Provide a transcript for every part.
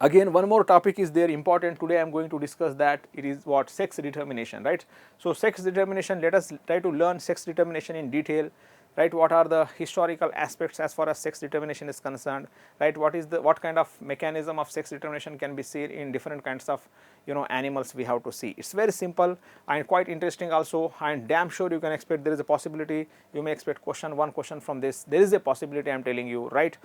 Again, one more topic is there important today. I am going to discuss that. It is what? Sex determination, right? So sex determination, let us try to learn sex determination in detail, right? What are the historical aspects as far as sex determination is concerned, right? What kind of mechanism of sex determination can be seen in different kinds of animals we have to see. It's very simple and quite interesting also, and damn sure you can expect there is a possibility you may expect one question from this. There is a possibility, I am telling you, right?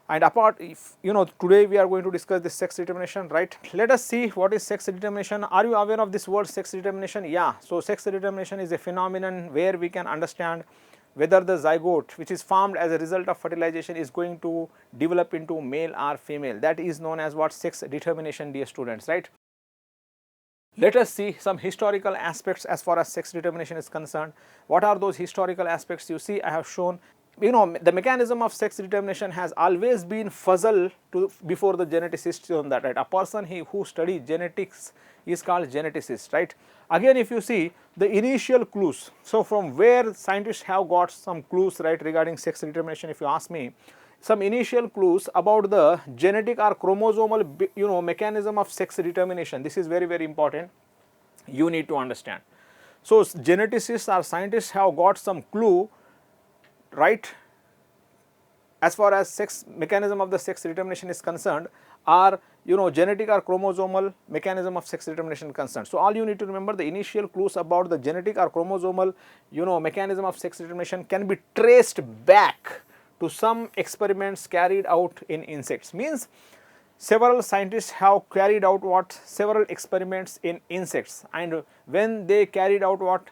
And apart, if today we are going to discuss this sex determination, right? Let us see what is sex determination. Are you aware of this word sex determination? Yeah. So sex determination is a phenomenon where we can understand whether the zygote which is formed as a result of fertilization is going to develop into male or female. That is known as what? Sex determination, dear students, right? Let us see some historical aspects as far as sex determination is concerned. What are those historical aspects? You see, I have shown, the mechanism of sex determination has always been puzzle to before the geneticists on that, right? A person who studies genetics is called geneticist, right? Again, if you see the initial clues, so from where scientists have got some clues, right, regarding sex determination, if you ask me, some initial clues about the genetic or chromosomal mechanism of sex determination. This is very, very important, you need to understand. So geneticists or scientists have got some clue, right, as far as sex mechanism of the sex determination is concerned, or genetic or chromosomal mechanism of sex determination concerned. So all you need to remember, the initial clues about the genetic or chromosomal mechanism of sex determination can be traced back to some experiments carried out in insects. Means several scientists have carried out several experiments in insects, and when they carried out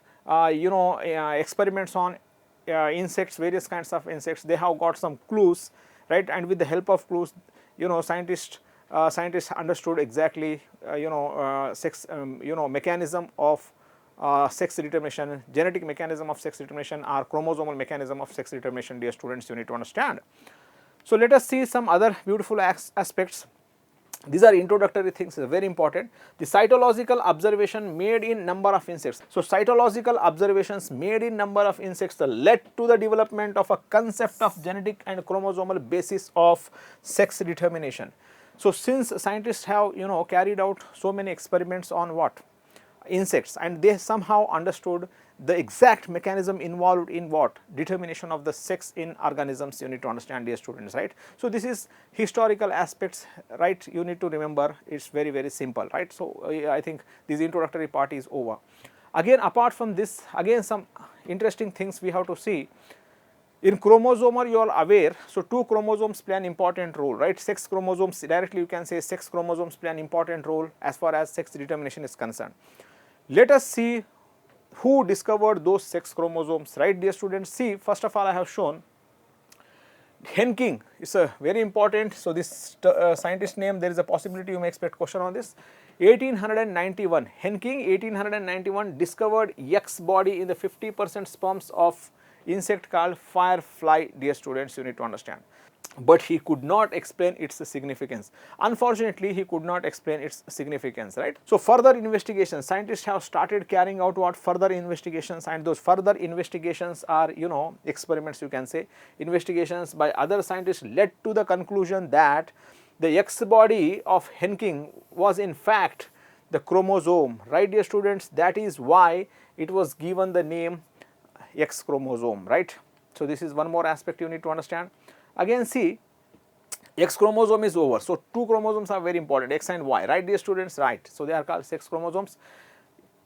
experiments on insects, various kinds of insects, they have got some clues, right? And with the help of clues, scientists understood exactly sex mechanism of sex determination, genetic mechanism of sex determination, or chromosomal mechanism of sex determination, dear students, you need to understand. So let us see some other beautiful aspects. These are introductory things, very important. The cytological observation made in number of insects. So cytological observations made in number of insects led to the development of a concept of genetic and chromosomal basis of sex determination. So since scientists have carried out so many experiments on what? Insects, and they somehow understood the exact mechanism involved in what? Determination of the sex in organisms, you need to understand, dear students, right? So this is historical aspects, right? You need to remember, it's very, very simple, right? So I think this introductory part is over. Again, apart from this, again some interesting things we have to see. In chromosomal, you are aware, so two chromosomes play an important role, right? Sex chromosomes, directly you can say sex chromosomes play an important role as far as sex determination is concerned. Let us see who discovered those sex chromosomes, right, dear students? See, first of all, I have shown Henking is a very important. So this scientist name, there is a possibility you may expect question on this. 1891, Henking 1891 discovered X body in the 50% sperms of insect called firefly, dear students, you need to understand. But he could not explain its significance. Unfortunately, he could not explain its significance, right? So further investigations, scientists have started carrying out further investigations, and those further investigations are experiments, you can say, investigations by other scientists led to the conclusion that the X body of Henking was in fact the chromosome, right, dear students? That is why it was given the name X chromosome, right? So this is one more aspect you need to understand. Again, see, X chromosome is over. So two chromosomes are very important, X and Y, right, dear students? Right. So they are called sex chromosomes.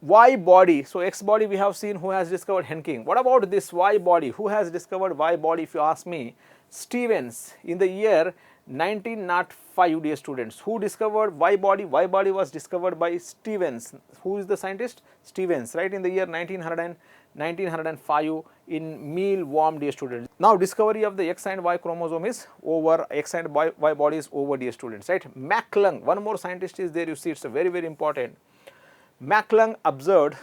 Y body, so X body we have seen, who has discovered? Henking. What about this Y body? Who has discovered Y body, if you ask me? Stevens, in the year 1905, dear students. Who discovered Y body? Y body was discovered by Stevens. Who is the scientist? Stevens, right, in the year 1905 in mealworm, dear students. Now discovery of the X and Y chromosome is over, X and Y body is over, dear students, right? McClung, one more scientist is there, you see, it's a very, very important. McClung observed,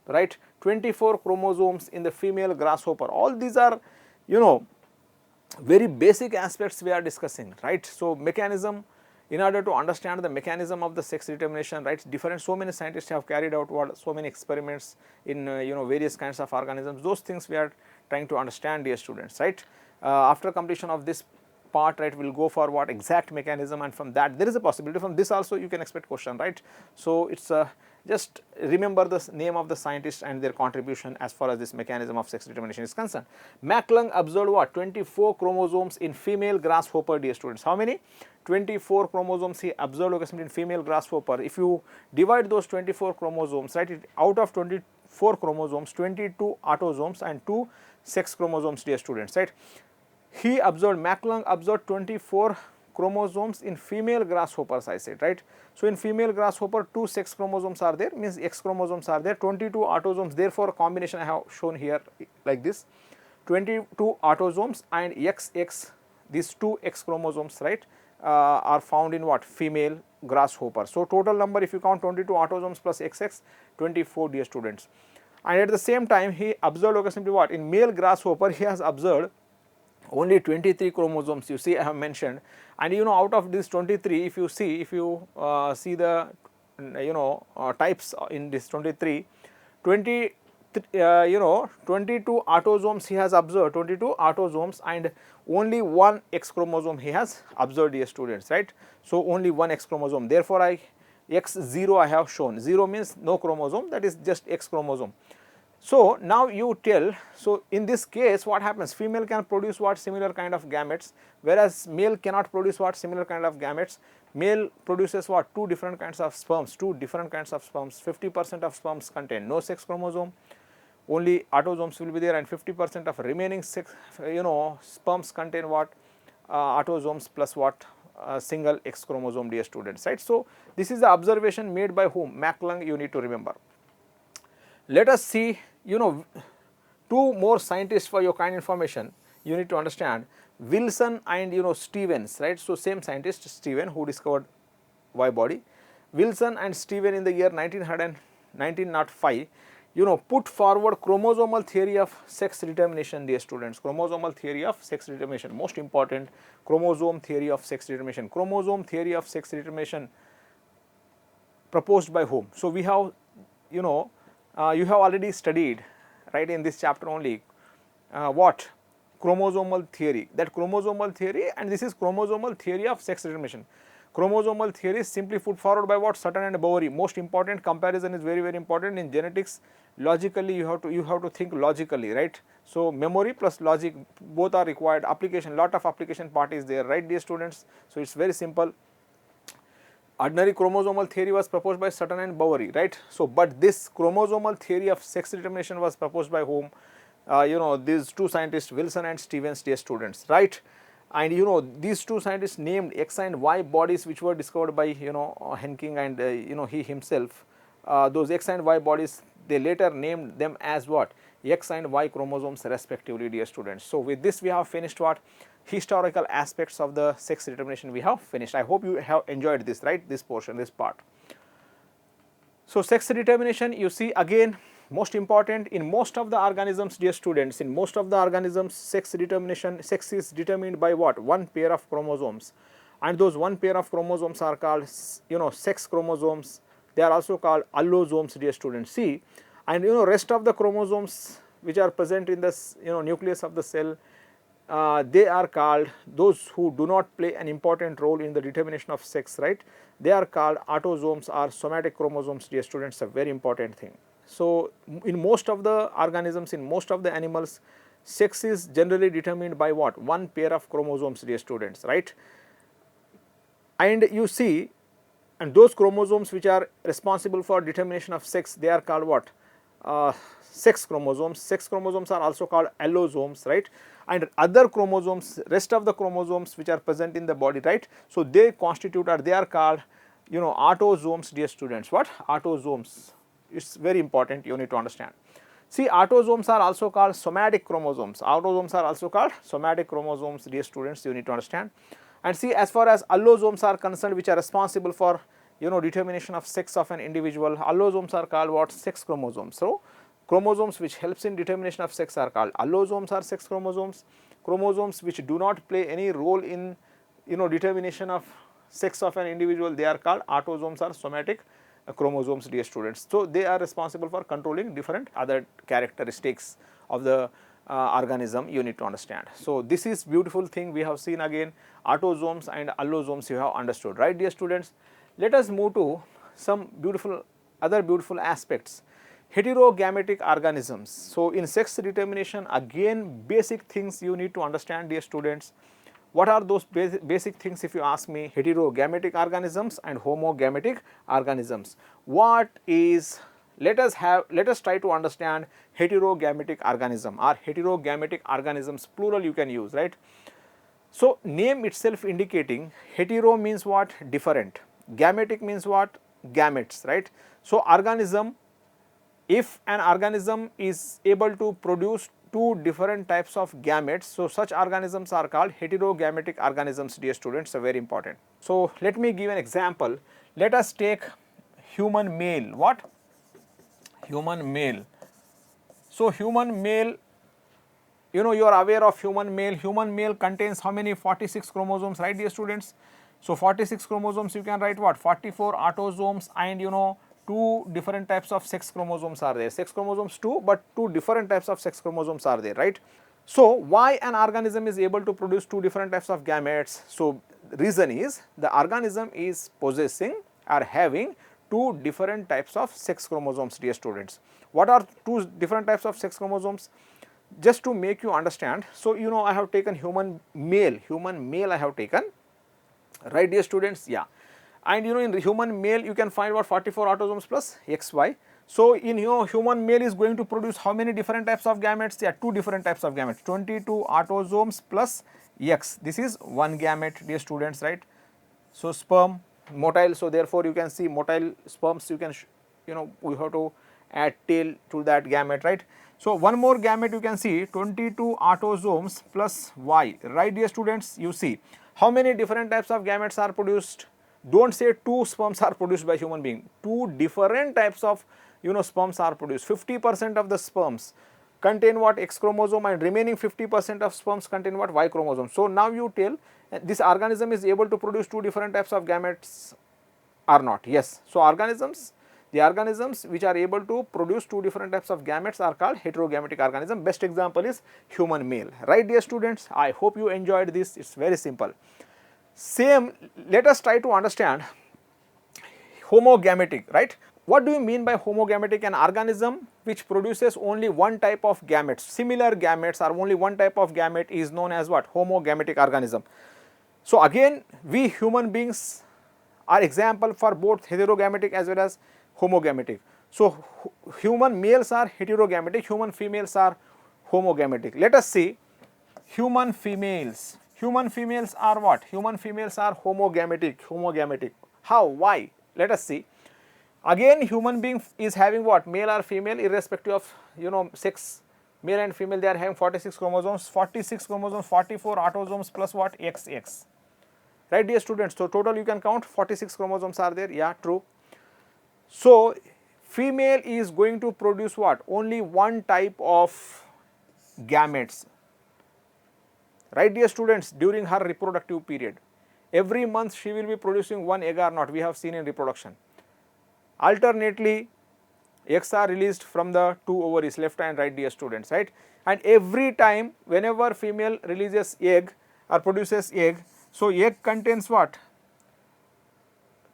right, 24 chromosomes in the female grasshopper. All these are very basic aspects we are discussing, right? So mechanism, in order to understand the mechanism of the sex determination, right, so many scientists have carried out so many experiments in various kinds of organisms. Those things we are trying to understand, dear students, right? After completion of this part, right, will go for what exact mechanism, and from that there is a possibility from this also you can expect question, right. So it's just remember the name of the scientist and their contribution as far as this mechanism of sex determination is concerned. McClung observed what 24 chromosomes in female grasshopper, dear students. How many? 24 chromosomes he observed in female grasshopper. If you divide those 24 chromosomes, right, out of 24 chromosomes, 22 autosomes and 2 sex chromosomes, dear students, right. He observed, McClung observed 24 chromosomes in female grasshoppers, I said, right. So in female grasshopper 2 sex chromosomes are there, means X chromosomes are there, 22 autosomes, therefore combination I have shown here like this, 22 autosomes and XX, these 2 X chromosomes, right, are found in what? Female grasshopper. So total number if you count 22 autosomes plus XX, 24, dear students. And at the same time he observed simply what? In male grasshopper he has observed only 23 chromosomes, you see I have mentioned, and you know out of these 23, if you see the types in this 23, 22 autosomes he has observed, 22 autosomes, and only 1 X chromosome he has observed, dear students, right. So only 1 X chromosome, therefore X0 I have shown, 0 means no chromosome, that is just X chromosome. So now you tell, so in this case what happens, female can produce what? Similar kind of gametes, whereas male cannot produce what? Similar kind of gametes. Male produces what? 2 different kinds of sperms, 50% of sperms contain no sex chromosome, only autosomes will be there, and 50% of remaining sex, sperms contain what? Autosomes plus what? Single X chromosome, dear students, right. So this is the observation made by whom? McClung, you need to remember. Let us see, 2 more scientists for your kind information, you need to understand, Wilson and Stevens, right. So same scientist Stevens who discovered Y body, Wilson and Stevens in the year 1905, put forward chromosomal theory of sex determination, dear students, chromosomal theory of sex determination, most important, chromosome theory of sex determination, chromosome theory of sex determination proposed by whom? So we have, you have already studied, right, in this chapter only, what? Chromosomal theory, that chromosomal theory, and this is chromosomal theory of sex determination. Chromosomal theory is simply put forward by what? Sutton and Boveri. Most important, comparison is very important in genetics. Logically you have to think logically, right. So memory plus logic both are required, application, lot of application part is there, right, dear students. So it's very simple. Ordinary chromosomal theory was proposed by Sutton and Boveri, right. So but this chromosomal theory of sex determination was proposed by whom? These 2 scientists, Wilson and Stevens, dear students, right. And these 2 scientists named X and Y bodies which were discovered by Henking and he himself. Those X and Y bodies, they later named them as what? X and Y chromosomes respectively, dear students. So with this we have finished what? Historical aspects of the sex determination we have finished. I hope you have enjoyed this, right, this portion, this part. So sex determination, you see again, most important, in most of the organisms, dear students, in most of the organisms sex is determined by what? 1 pair of chromosomes, and those 1 pair of chromosomes are called sex chromosomes. They are also called allosomes, dear students. See, and rest of the chromosomes which are present in the nucleus of the cell, they are called, those who do not play an important role in the determination of sex, right, they are called autosomes or somatic chromosomes, dear students, a very important thing. So in most of the organisms, in most of the animals, sex is generally determined by what? 1 pair of chromosomes, dear students, right. And you see, and those chromosomes which are responsible for determination of sex, they are called what? Sex chromosomes. Sex chromosomes are also called allosomes, right. And other chromosomes, rest of the chromosomes which are present in the body, right, so they constitute, or they are called autosomes, dear students. What? Autosomes. It's very important, you need to understand. See, autosomes are also called somatic chromosomes. Autosomes are also called somatic chromosomes, dear students, you need to understand. And see, as far as allosomes are concerned, which are responsible for determination of sex of an individual, allosomes are called what? Sex chromosomes. So chromosomes which helps in determination of sex are called allosomes or sex chromosomes. Chromosomes which do not play any role in determination of sex of an individual, they are called autosomes or somatic chromosomes, dear students. So they are responsible for controlling different other characteristics of the organism you need to understand. So this is beautiful thing we have seen again, autosomes and allosomes you have understood, right dear students. Let us move to some other beautiful aspects, heterogametic organisms. So in sex determination, again basic things you need to understand dear students. What are those basic things if you ask me? Heterogametic organisms and homogametic organisms. What is, let us try to understand heterogametic organism, or heterogametic organisms plural you can use, right. So name itself indicating, hetero means what? Different. Gametic means what? Gametes, right. So organism, if an organism is able to produce two different types of gametes, so such organisms are called heterogametic organisms dear students, so very important. So let me give an example. Let us take human male. What? Human male. So human male, you know, you are aware of human male. Human male contains how many? 46 chromosomes, right dear students. So 46 chromosomes, you can write what? 44 autosomes, and you know, two different types of sex chromosomes are there. Sex chromosomes too, but two different types of sex chromosomes are there, right. So why an organism is able to produce two different types of gametes? So reason is the organism is possessing or having two different types of sex chromosomes dear students. What are two different types of sex chromosomes? Just to make you understand, so you know, I have taken human male I have taken, right dear students, yeah. And you know, in human male you can find what? 44 autosomes plus XY. So in human male is going to produce how many different types of gametes? Yeah, two different types of gametes, 22 autosomes plus X. This is one gamete dear students, right. So sperm, motile, so therefore you can see motile sperms, you can we have to add tail to that gamete, right. So one more gamete you can see, 22 autosomes plus Y, right dear students. You see how many different types of gametes are produced? Don't say two sperms are produced by human being, two different types of sperms are produced. 50% of the sperms contain what? X chromosome, and remaining 50% of sperms contain what? Y chromosome. So now you tell this organism is able to produce two different types of gametes or not? Yes. So the organisms which are able to produce two different types of gametes are called heterogametic organism. Best example is human male, right dear students. I hope you enjoyed this. It's very simple. Same, let us try to understand homogametic, right. What do you mean by homogametic? An organism which produces only one type of gametes, similar gametes, or only one type of gamete is known as what? Homogametic organism. So again, we human beings are example for both heterogametic as well as homogametic. So human males are heterogametic, human females are homogametic. Let us see human females. Human females are what? Human females are homogametic. How? Why? Let us see. Again, human being is having what? Male or female, irrespective of sex, male and female, they are having 46 chromosomes, 44 autosomes plus what? XX. Right dear students, so total you can count 46 chromosomes are there, yeah, true. So female is going to produce what? Only one type of gametes, right dear students, during her reproductive period. Every month she will be producing one egg or not, we have seen in reproduction. Alternately, eggs are released from the two ovaries, left and right dear students, right. And every time whenever female releases egg or produces egg, so egg contains what?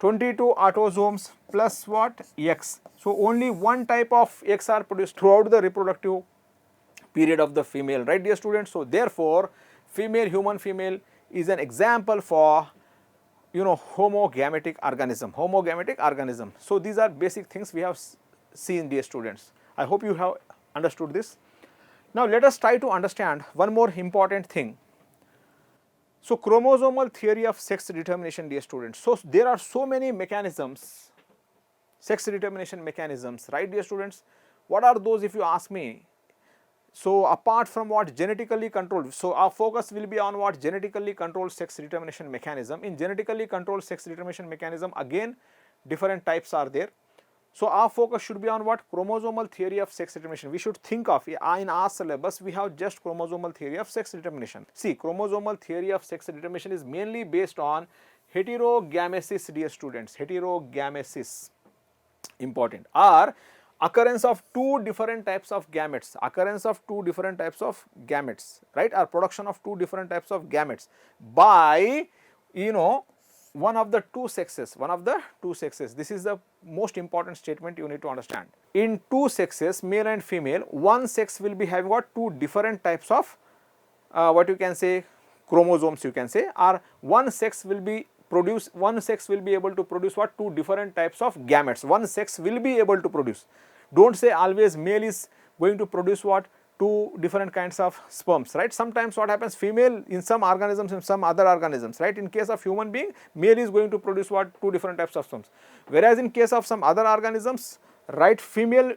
22 autosomes plus what? X. So only one type of eggs are produced throughout the reproductive period of the female, right dear students. So therefore, human female is an example for homogametic organism. So these are basic things we have seen dear students. I hope you have understood this. Now let us try to understand one more important thing. So chromosomal theory of sex determination dear students. So there are so many mechanisms, sex determination mechanisms, right dear students. What are those if you ask me? So apart from what? Genetically controlled. So our focus will be on what? Genetically controlled sex determination mechanism. In genetically controlled sex determination mechanism, again different types are there. So our focus should be on what? Chromosomal theory of sex determination. We should think of, in our syllabus we have just chromosomal theory of sex determination. See, chromosomal theory of sex determination is mainly based on heterogamesis dear students, heterogamesis, important, or occurrence of two different types of gametes, right, or production of two different types of gametes by, you know, one of the two sexes. This is the most important statement you need to understand. In two sexes, male and female, one sex will be having what, two different types of what you can say, chromosomes you can say, or one sex will be able to produce what, two different types of gametes. One sex will be able to produce. Don't say always male is going to produce what, two different kinds of sperms, right? Sometimes what happens, female in some organisms, in some other organisms, right? In case of human being, male is going to produce what, two different types of sperms. Whereas in case of some other organisms, right, female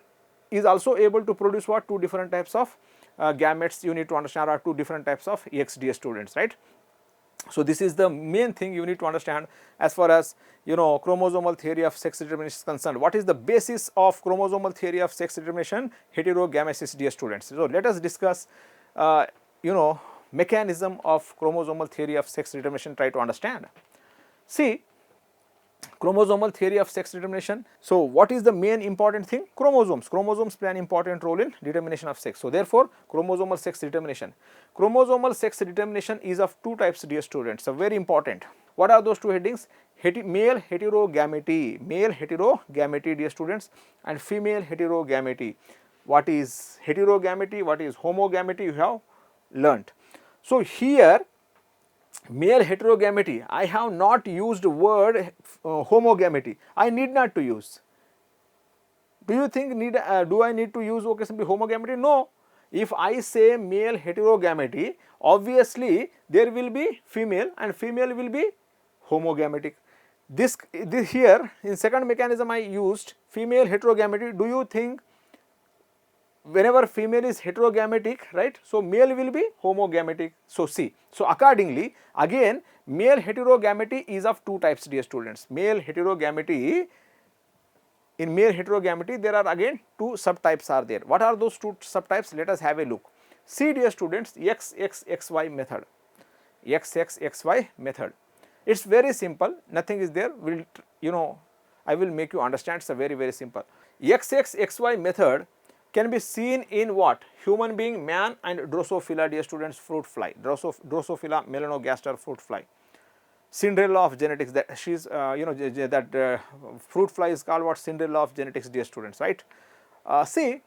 is also able to produce what, two different types of gametes. You need to understand, are two different types of eggs, dear students, right? So this is the main thing you need to understand as far as, you know, chromosomal theory of sex determination is concerned. What is the basis of chromosomal theory of sex determination? Heterogamesis, dear students. So let us discuss, you know, mechanism of chromosomal theory of sex determination. Try to understand. See, chromosomal theory of sex determination. So what is the main important thing? Chromosomes. Chromosomes play an important role in determination of sex. So therefore, chromosomal sex determination. Chromosomal sex determination is of two types, dear students. So very important. What are those two headings? Male heterogamety, dear students, and female heterogamety. What is heterogamety? What is homogamety? You have learnt. So here, male heterogamety, I have not used word homogamety. I need not to use. Do you think do I need to use homogamety? No. If I say male heterogamety, obviously there will be female and female will be homogametic. This here in second mechanism I used female heterogamety. Do you think whenever female is heterogametic, right, so male will be homogametic? So see, so accordingly again male heterogamety is of two types, dear students. Male heterogamety, in male heterogamety there are again two subtypes are there. What are those two subtypes? Let us have a look. See, dear students, XXXY method. XXXY method. It's very simple, nothing is there. Will, you know, I will make you understand. It's a very simple. XXXY method can be seen in what? Human being, man, and Drosophila, dear students, fruit fly. Drosophila melanogaster fruit fly. Cinderella of genetics. That she's you know, that fruit fly is called what? Cinderella of genetics, dear students, right? See,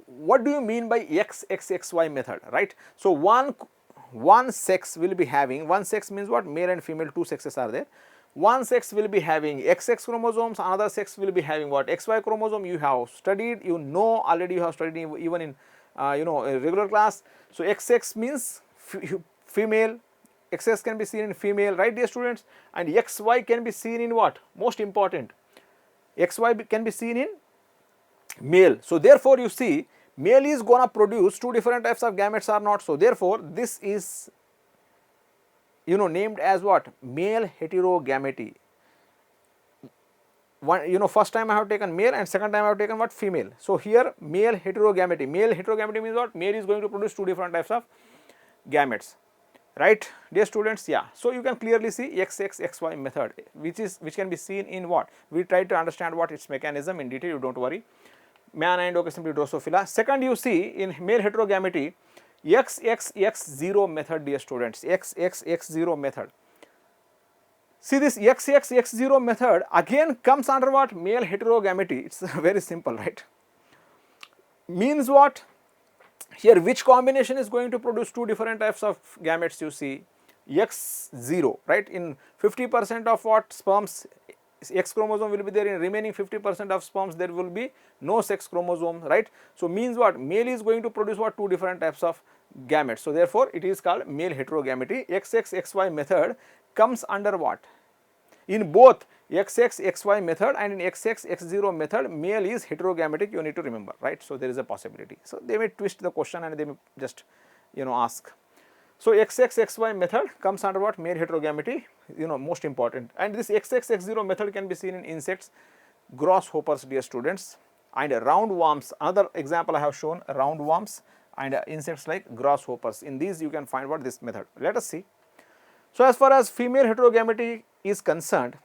what do you mean by XXXY method, right? So one sex will be having, one sex means what? Male and female, two sexes are there. One sex will be having XX chromosomes, another sex will be having what? XY chromosome. You have studied, you know already, you have studied even in you know, a regular class. So XX means female, XX can be seen in female, right, dear students, and XY can be seen in what? Most important, XY can be seen in male. So therefore you see, male is gonna produce two different types of gametes or not. So therefore this is, you know, named as what? Male heterogamety. One, you know, first time I have taken male and second time I have taken what? Female. So here male heterogamety. Male heterogamety means what? Male is going to produce two different types of gametes, right, dear students? Yeah. So you can clearly see XXXY method, which can be seen in what? We try to understand what its mechanism in detail. You don't worry. Man and simply Drosophila. Second, you see in male heterogamety, XXX0 method, dear students. XXX0 method. See, this XXX0 method again comes under what? Male heterogamety. It's very simple, right? Means what? Here which combination is going to produce two different types of gametes? You see X0, right? In 50% of what sperms, X chromosome will be there. In remaining 50% of sperms there will be no sex chromosome, right? So means what? Male is going to produce what? Two different types of gametes. So therefore it is called male heterogamety. XXXY method comes under what? In both XXXY method and in XXX0 method, male is heterogametic, you need to remember, right? So there is a possibility. So they may twist the question and they may just, you know, ask. So XXXY method comes under what? Male heterogamety, you know, most important. And this XXX0 method can be seen in insects, grasshoppers, dear students, and roundworms. Another example I have shown, roundworms and insects like grasshoppers. In these you can find what? This method. Let us see. So as far as female heterogamety is concerned,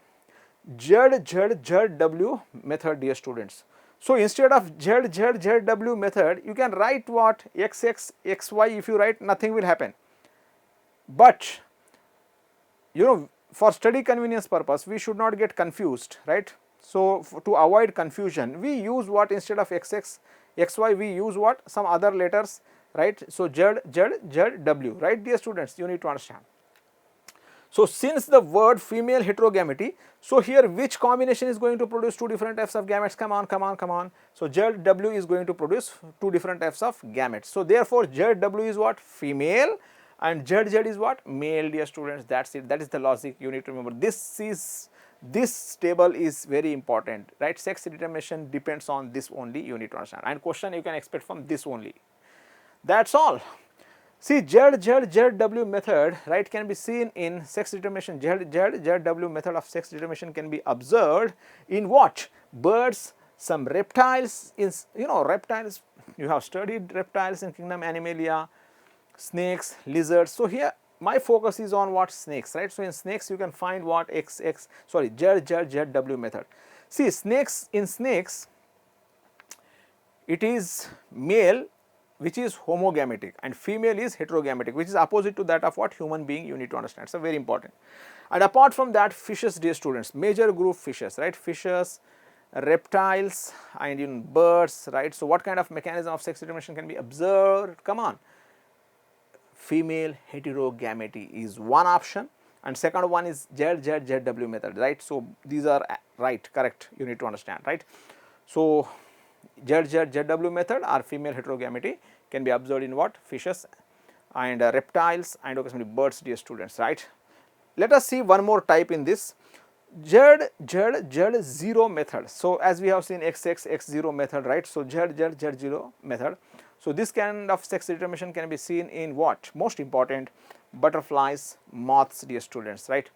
ZZZW method, dear students. So instead of ZW method, you can write what XX, XY. If you write, nothing will happen. But for study convenience purpose, we should not get confused, right? So to avoid confusion, we use what instead of XX, XY, we use what, some other letters, right? So ZW, right, dear students, you need to understand. So since the word female heterogamety, so here which combination is going to produce two different types of gametes? Come on. So ZW is going to produce two different types of gametes. So therefore ZW is what? Female, and ZZ is what? Male, dear students. That's it. That is the logic you need to remember. This table is very important, right? Sex determination depends on this only, you need to understand, and question you can expect from this only. That's all. See, ZW method, right, can be seen in sex determination. ZW method of sex determination can be observed in what? Birds, some reptiles. In reptiles, you have studied reptiles in kingdom Animalia, snakes, lizards. So here my focus is on what? Snakes, right? So in snakes you can find what? ZW method. See, snakes, in snakes it is male which is homogametic and female is heterogametic, which is opposite to that of what? Human being, you need to understand. So very important. And apart from that, fishes, dear students, major group fishes, right? Fishes, reptiles, and birds, right? So what kind of mechanism of sex determination can be observed? Come on. Female heterogamety is one option, and second one is ZW method, right? So these are right, correct, you need to understand, right? So ZW method or female heterogamety can be observed in what? Fishes and reptiles and occasionally birds, dear students, right? Let us see one more type in this Z0 method. So as we have seen XX, X0 method, right? So Z0 method. So this kind of sex determination can be seen in what? Most important, butterflies, moths, dear students, right?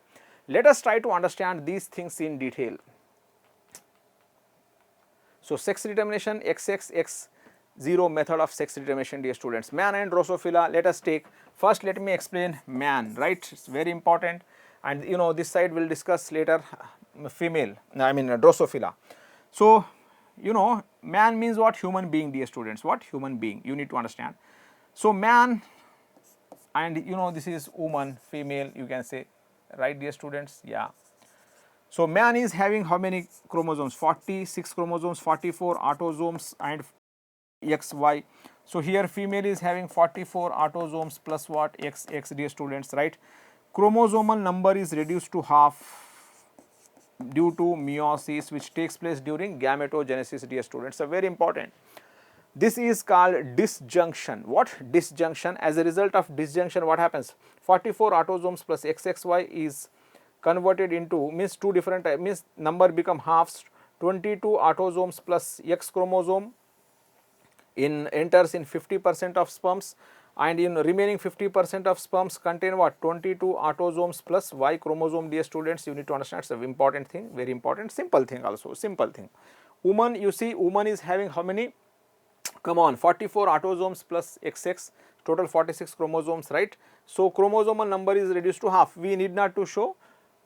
Let us try to understand these things in detail. So sex determination, XX, X0 method of sex determination, dear students. Man and Drosophila, let us take, first let me explain man, right? It's very important, and this side will discuss later female, Drosophila. So man means what? Human being, dear students. What? Human being, you need to understand. So man, and this is woman, female, you can say, right, dear students? Yeah. So man is having how many chromosomes? 46 chromosomes, 44 autosomes and XY. So here female is having 44 autosomes plus what? XX, dear students, right? Chromosomal number is reduced to half due to meiosis, which takes place during gametogenesis, dear students. So very important. This is called disjunction. What? Disjunction. As a result of disjunction, what happens? 44 autosomes plus XXY is converted into, means two different, means number become halves. 22 autosomes plus X chromosome enters in 50% of sperms, and in remaining 50% of sperms contain what? 22 autosomes plus Y chromosome, dear students, you need to understand. It's an important thing, very important, simple thing also, simple thing. Woman, you see, woman is having how many? Come on, 44 autosomes plus XX, total 46 chromosomes, right? So chromosomal number is reduced to half. We need not to show,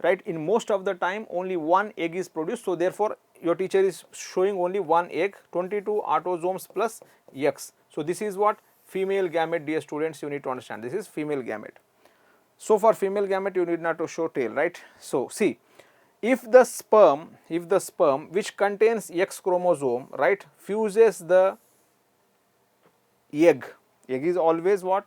right? In most of the time only one egg is produced, so therefore your teacher is showing only one egg, 22 autosomes plus X. So this is what? Female gamete, dear students, you need to understand. This is female gamete. So for female gamete you need not to show tail, right? So see, if the sperm which contains X chromosome, right, fuses the egg is always what?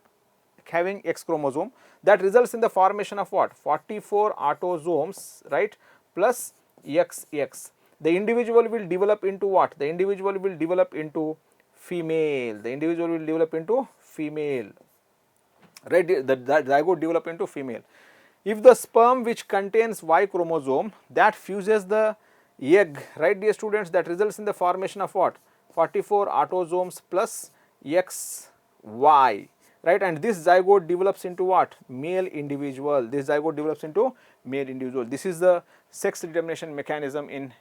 Having X chromosome, that results in the formation of what? 44 autosomes, right, plus XX. The individual will develop into what? The individual will develop into female. The individual will develop into female, right? The zygote develop into female. If the sperm which contains Y chromosome that fuses the egg, right, dear students, that results in the formation of what? 44 autosomes plus XY, right, and this zygote develops into what? Male individual. This zygote develops into male individual. This is the sex determination mechanism in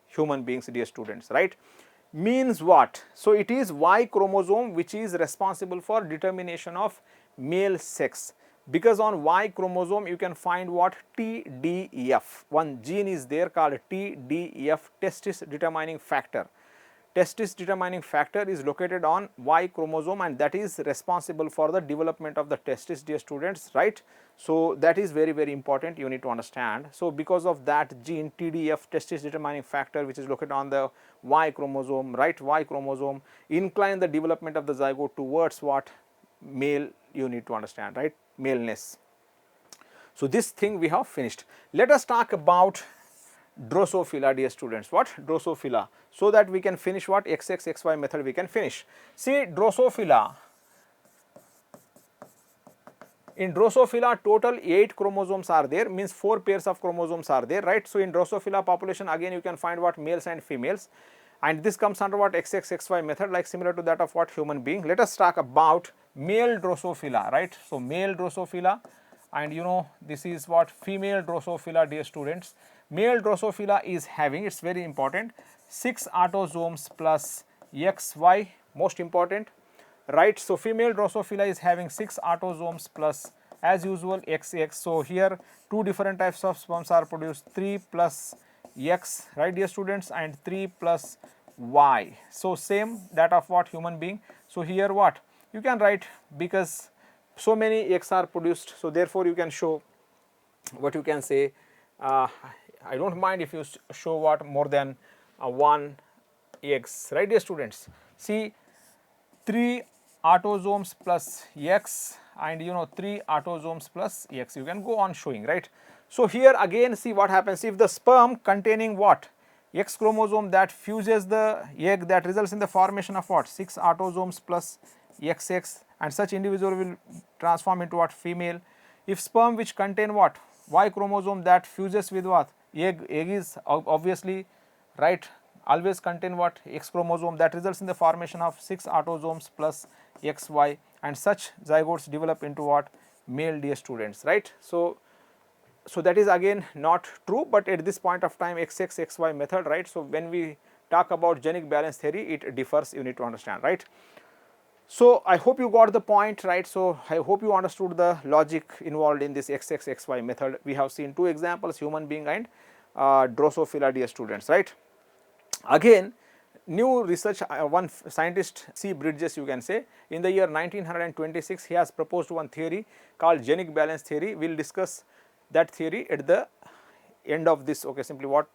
human beings, dear students, right? Means what? So it is Y chromosome which is responsible for determination of male sex, because on Y chromosome you can find what? TDF. One gene is there called TDF, testis determining factor. testis determining factor is located on Y chromosome, and that is responsible for the development of the testis, dear students, right. So that is very, very important, you need to understand. So because of that gene TDF, testis determining factor, which is located on the Y chromosome, right, Y chromosome, incline the development of the zygote towards what? Male, you need to understand, right, maleness. So this thing we have finished. Let us talk about Drosophila, dear students. What? Drosophila. So that we can finish what? XX, XY method we can finish. See, Drosophila. In Drosophila, total 8 chromosomes are there, means 4 pairs of chromosomes are there, right. So in Drosophila population, again you can find what? Males and females, and this comes under what? XX, XY method, like similar to that of what? Human being. Let us talk about male Drosophila, right. So male Drosophila, and you know this is what? Female Drosophila, dear students. Male Drosophila is having, it's very important, 6 autosomes plus XY, most important, right. So female Drosophila is having 6 autosomes plus, as usual, XX. So here 2 different types of sperms are produced, 3 plus X, right, dear students, and 3 plus Y. So same that of what? Human being. So here what? You can write, because so many X are produced, so therefore you can show what you can say, I don't mind if you show what? More than 1 X, right, dear students. See, 3 autosomes plus X, and you know 3 autosomes plus X, you can go on showing, right. So here again, see what happens if the sperm containing what? X chromosome that fuses the egg, that results in the formation of what? 6 autosomes plus XX, and such individual will transform into what? Female. If sperm which contain what? Y chromosome that fuses with what? Egg is obviously, right, always contain what? X chromosome, that results in the formation of 6 autosomes plus XY, and such zygotes develop into what? Male, dear students, right. So that is again not true, but at this point of time XX, XY method, right. So when we talk about genic balance theory, it differs, you need to understand, right. So I hope you got the point, right. So I hope you understood the logic involved in this XX, XY method. We have seen 2 examples, human being and Drosophila, dear students, right. Again, new research, one scientist, C. Bridges, you can say, in the year 1926, he has proposed one theory called genic balance theory. We will discuss that theory at the end of this, okay, simply what?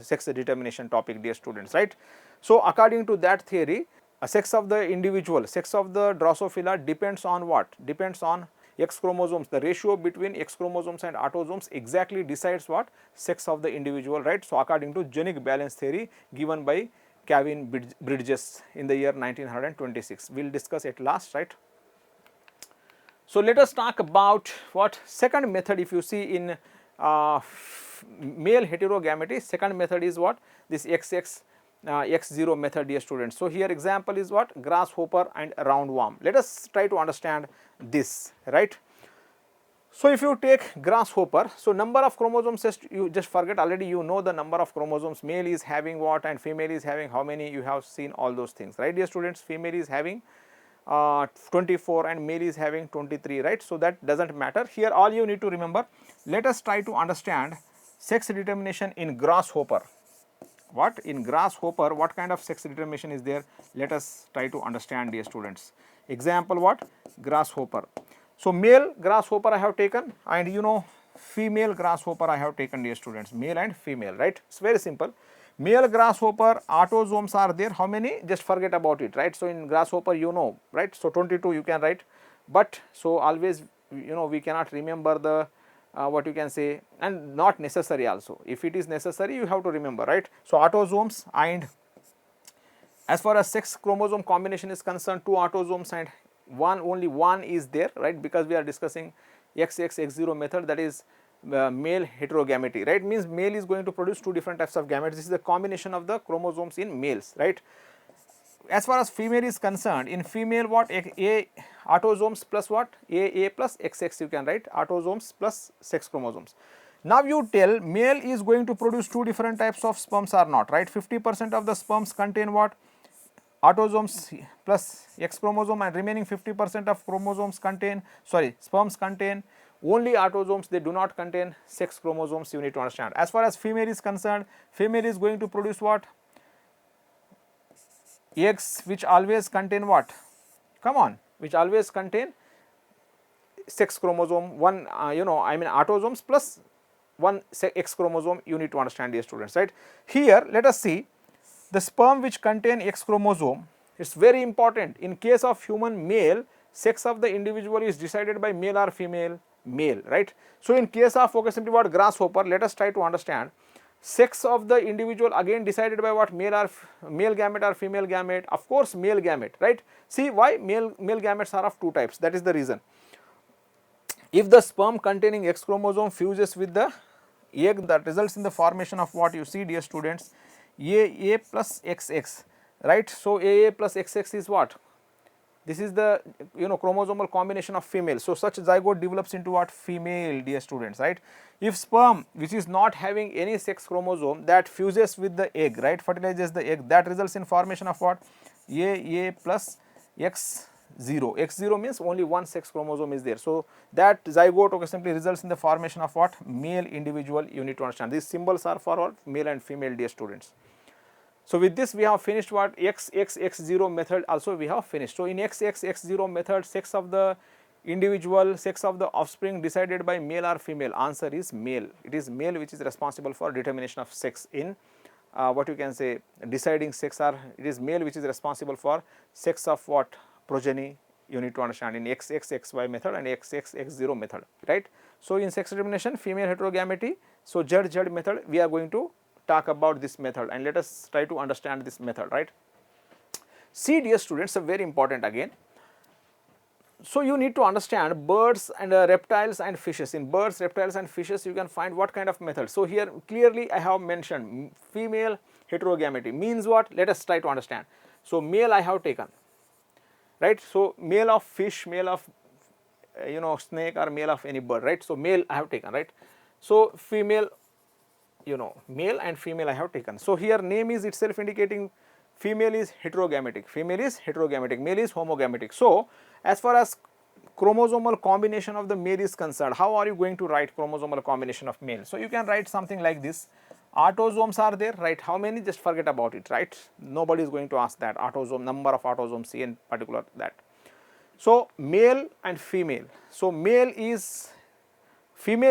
Sex determination topic, dear students, right. So according to that theory, sex of the individual, sex of the Drosophila depends on what? Depends on X chromosomes. The ratio between X chromosomes and autosomes exactly decides what? Sex of the individual, right. So according to genic balance theory given by Kevin Bridges in the year 1926. We will discuss it last, right. So let us talk about what? Second method. If you see in male heterogamety, second method is what? This XX X0 method, dear students. So here example is what? Grasshopper and roundworm. Let us try to understand this, right. So if you take grasshopper, so number of chromosomes, you just forget, already you know the number of chromosomes. Male is having what and female is having how many, you have seen all those things, right, dear students. Female is having 24 and male is having 23, right. So that doesn't matter here. All you need to remember, let us try to understand sex determination in grasshopper. What? In grasshopper, what kind of sex determination is there? Let us try to understand, dear students. Example what? Grasshopper. So male grasshopper I have taken, and you know female grasshopper I have taken, dear students, male and female, right. It's very simple. Male grasshopper autosomes are there, how many? Just forget about it, right. So in grasshopper, you know, right. So 22 you can write, but so always, you know, we cannot remember the what you can say, and not necessary also. If it is necessary, you have to remember, right. So autosomes, and as far as sex chromosome combination is concerned, 2 autosomes and only one is there, right, because we are discussing XX, X0 method, that is male heterogamety, right. Means male is going to produce 2 different types of gametes. This is the combination of the chromosomes in males, right. As far as female is concerned, in female what? A autosomes plus what? A plus XX, you can write autosomes plus sex chromosomes. Now you tell male is going to produce 2 different types of sperms or not, right. 50% of the sperms contain what? Autosomes plus X chromosome, and remaining 50% of chromosomes contain, sperms contain only autosomes, they do not contain sex chromosomes, you need to understand. As far as female is concerned, female is going to produce what? eggs which always contain what? Come on, which always contain sex chromosome, one autosomes plus one X chromosome, you need to understand, dear students, right. Here let us see the sperm which contain X chromosome. It's very important. In case of human male, sex of the individual is decided by male or female, male, right. So in case of, okay, simply what, grasshopper, let us try to understand sex of the individual again decided by what, male gamete or female gamete, of course male gamete, right. See why? Male gametes are of two types, that is the reason. If the sperm containing X chromosome fuses with the egg, that results in the formation of what you see, dear students, AA plus XX, right. So AA plus XX is what? This is the chromosomal combination of female. So such zygote develops into what? Female, dear students, right. If sperm which is not having any sex chromosome that fuses with the egg, right, fertilizes the egg, that results in formation of what? AA plus X0. X0 means only one sex chromosome is there. So that zygote, okay, simply results in the formation of what? Male individual, you need to understand. These symbols are for what? Male and female, dear students. So with this we have finished what? XXX0 method also we have finished. So in XXX0 method, sex of the individual, sex of the offspring decided by male or female, answer is male. It is male which is responsible for determination of sex in what you can say deciding sex, or it is male which is responsible for sex of what? Progeny, you need to understand, in XXXY method and XXX0 method, right. So in sex determination, female heterogamety, so Z method, we are going to talk about this method, and let us try to understand this method, right. See, dear students, very important again. So you need to understand birds and reptiles and fishes. In birds, reptiles and fishes, you can find what kind of method. So here clearly I have mentioned female heterogamety means what? Let us try to understand. So male I have taken, right. So male of fish, male of snake, or male of any bird, right. So male I have taken, right. So female, male and female I have taken. So here name is itself indicating female is heterogametic, female is heterogametic, male is homogametic. So as far as chromosomal combination of the male is concerned, how are you going to write chromosomal combination of male? So you can write something like this. Autosomes are there, right? How many? Just forget about it, right? Nobody is going to ask that. Autosome, number of autosomes, see in particular that. So male and female. So female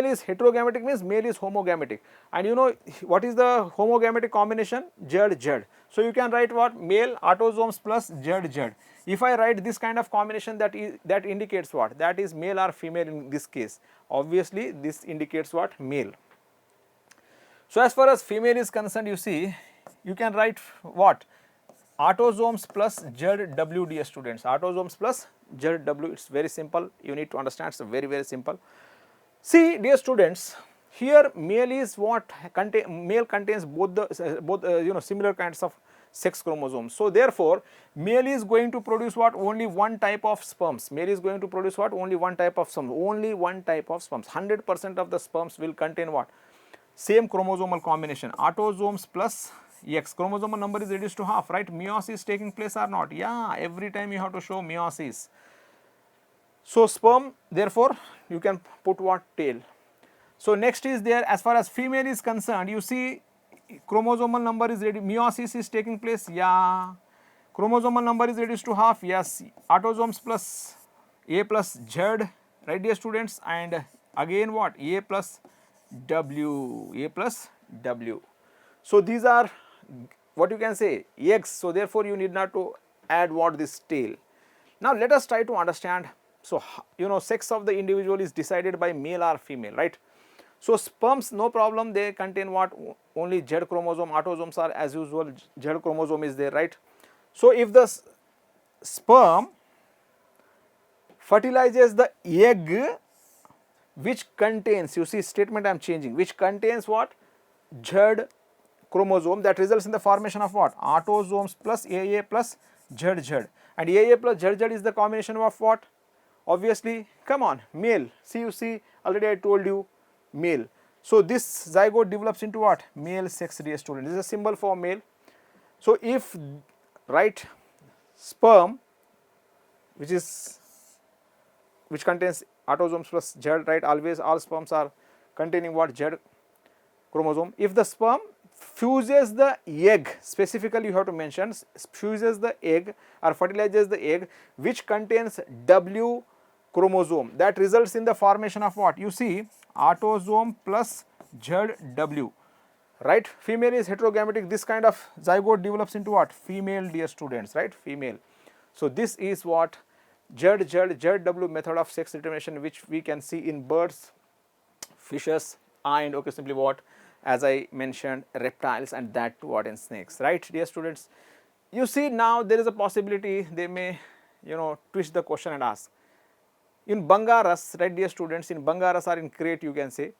is heterogametic means male is homogametic, and you know what is the homogametic combination? Z. So you can write what? Male autosomes plus Z. If I write this kind of combination, that indicates what? That is male or female in this case. Obviously this indicates what? Male. So as far as female is concerned, you see, you can write what? Autosomes plus ZW, dear students. Autosomes plus ZW. It's very simple. You need to understand. It's very simple. See, dear students, here male is what? Male contains both similar kinds of sex chromosomes. So therefore, male is going to produce what? Only one type of sperms. Male is going to produce what? Only one type of sperms. Only one type of sperms. 100% of the sperms will contain what? Same chromosomal combination. Autosomes plus X. Chromosomal number is reduced to half, right? Meiosis taking place or not? Yeah, every time you have to show meiosis. So sperm, therefore you can put what? Tail. So next is there, as far as female is concerned, you see chromosomal number is reduced, meiosis is taking place, yeah. Chromosomal number is reduced to half, yes. Autosomes plus A plus Z, right, dear students, and again what? A plus W. So these are what you can say eggs. So therefore you need not to add what? This tail. Now let us try to understand. So sex of the individual is decided by male or female, right? So sperms, no problem, they contain what? Only Z chromosome. Autosomes are as usual, Z chromosome is there, right? So if the sperm fertilizes the egg which contains, you see statement I am changing, which contains what? Z chromosome, that results in the formation of what? Autosomes plus AA plus ZZ, and AA plus ZZ is the combination of what? Obviously, come on, male. See, you see, already I told you, male. So this zygote develops into what? Male sex, dear student. This is a symbol for male. So if write sperm which contains autosomes plus Z, right? Always all sperms are containing what? Z chromosome. If the sperm fuses the egg, specifically you have to mention, fuses the egg or fertilizes the egg which contains W chromosome, that results in the formation of what? You see, autosome plus ZW, right? Female is heterogametic, this kind of zygote develops into what? Female, dear students, right? Female. So this is what ZW method of sex determination, which we can see in birds, fishes, and okay, simply what, as I mentioned, reptiles, and that too what in snakes, right, dear students. You see, now there is a possibility they may, you know, twist the question and ask, in Bangaras, right, dear students, in Bangaras or in crate, you can say,